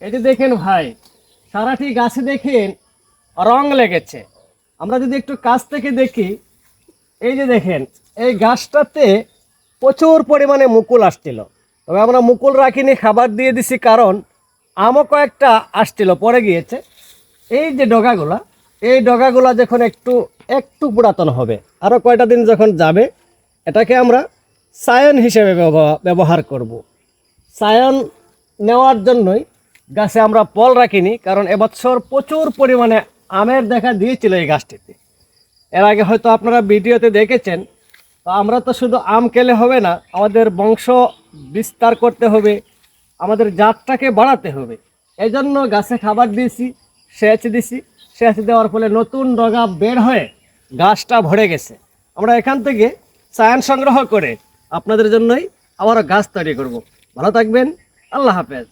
এই যে দেখেন ভাই, সারাটি গাছে দেখেন রং লেগেছে। আমরা যদি একটু কাছ থেকে দেখি, এই যে দেখেন এই গাছটাতে প্রচুর পরিমাণে মুকুল আসছিল। তবে আমরা মুকুল রাখিনি, খাবার দিয়ে দিছি, কারণ আমও কয়েকটা আসছিল, পরে গিয়েছে। এই যে ডগাগুলা, এই ডগাগুলা যখন একটু একটু পুরাতন হবে, আরও কয়টা দিন যখন যাবে, এটাকে আমরা সায়ন হিসেবে ব্যবহার করব। সায়ন নেওয়ার জন্যই গাছে আমরা ফল রাখিনি, কারণ এবছর প্রচুর পরিমাণে আমের দেখা দিয়েছিল এই গাছটিতে। এর আগে হয়তো আপনারা ভিডিওতে দেখেছেন। তো আমরা তো শুধু আম খেলে হবে না, আমাদের বংশ বিস্তার করতে হবে, আমাদের জাতটাকে বাড়াতে হবে। এই জন্য গাছে খাবার দিয়েছি, সেচ দিছি। সেচ দেওয়ার ফলে নতুন ডগা বের হয়ে গাছটা ভরে গেছে। আমরা এখান থেকে সায়ান সংগ্রহ করে আপনাদের জন্যই আবারও গাছ তৈরি করব। ভালো থাকবেন, আল্লাহ হাফেজ।